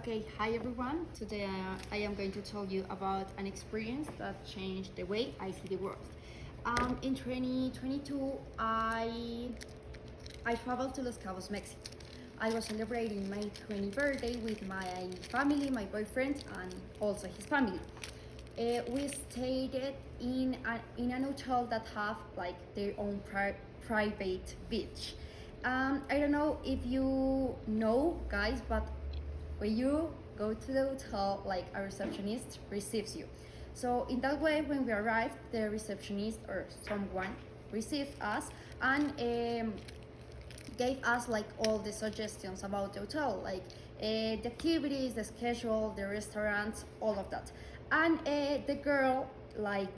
Okay, hi everyone. Today I am going to tell you about an experience that changed the way I see the world. In 2022, I traveled to Los Cabos, Mexico. I was celebrating my 20th birthday with my family, my boyfriend, and also his family. We stayed in an hotel that have like their own private beach. I don't know if you know, guys, but when you go to the hotel, like a receptionist receives you. So in that way, when we arrived, the receptionist or someone received us and gave us like all the suggestions about the hotel, like the activities, the schedule, the restaurants, all of that. And the girl like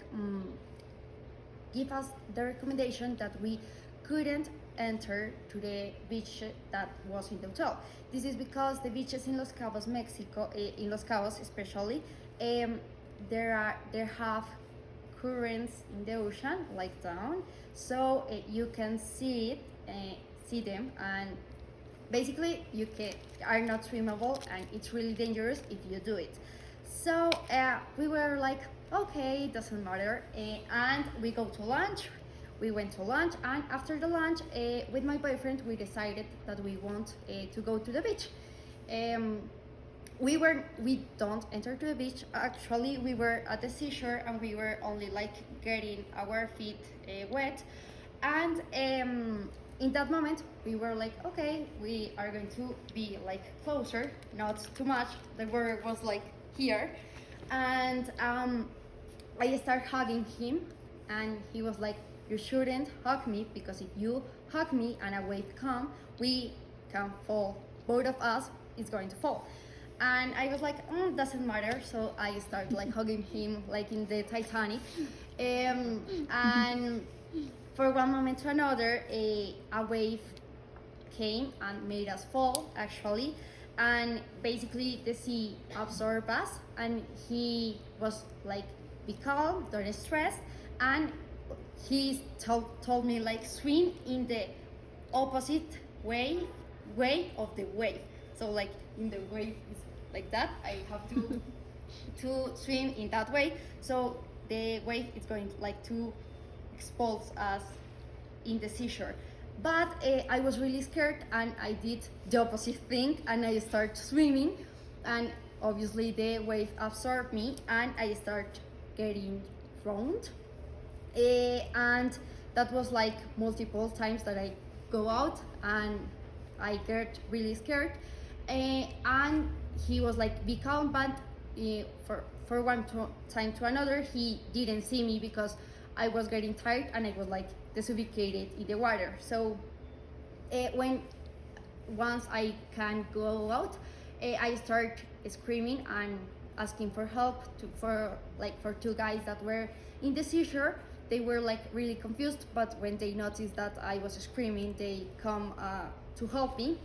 give us the recommendation that we couldn't enter to the beach that was in the hotel. This is because the beaches in Los Cabos, Mexico, in Los Cabos especially, there have currents in the ocean, like down, so you can see them, and basically are not swimmable, and it's really dangerous if you do it. So we were like, okay, doesn't matter, and we go to lunch. We went to lunch, and after the lunch, with my boyfriend, we decided that we want to go to the beach. We don't enter to the beach. Actually, we were at the seashore, and we were only like getting our feet wet. And in that moment, we were like, okay, we are going to be like closer, not too much. The water was like here, and I started hugging him, and he was like, you shouldn't hug me, because if you hug me and a wave comes, we can fall. Both of us is going to fall. And I was like, doesn't matter. So I started like hugging him like in the Titanic. And for one moment to another, a wave came and made us fall, actually. And basically the sea absorbed us, and he was like, be calm, don't stress. And he told me like, swim in the opposite way of the wave. So like in the wave is like that, I have to swim in that way. So the wave is going like to expose us in the seashore. But I was really scared, and I did the opposite thing, and I started swimming, and obviously the wave absorbed me, and I started getting drowned. And that was like multiple times that I go out, and I get really scared. And he was like, be calm, but for one time to another, he didn't see me because I was getting tired, and I was like suffocated in the water. So when once I can go out, I start screaming and asking for help for two guys that were in the seashore. They were like really confused, but when they noticed that I was screaming, they come to help me.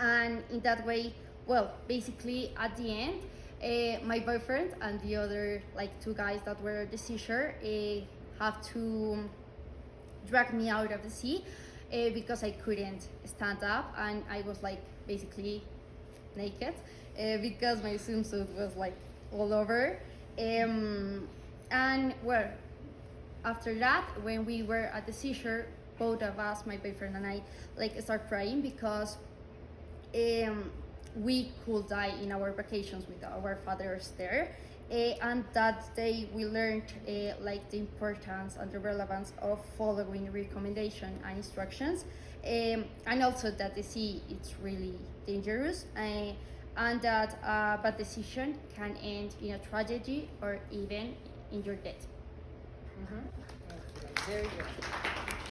And in that way, well, basically at the end, my boyfriend and the other like two guys that were at the seashore have to drag me out of the sea because I couldn't stand up, and I was like basically naked because my swimsuit was like all over. And well, after that, when we were at the seashore, both of us, my boyfriend and I, like start crying because we could die in our vacations with our fathers there. And that day we learned like the importance and the relevance of following recommendation and instructions, and also that the sea is really dangerous, and that a bad decision can end in a tragedy or even in your death. Mm-hmm. Very good.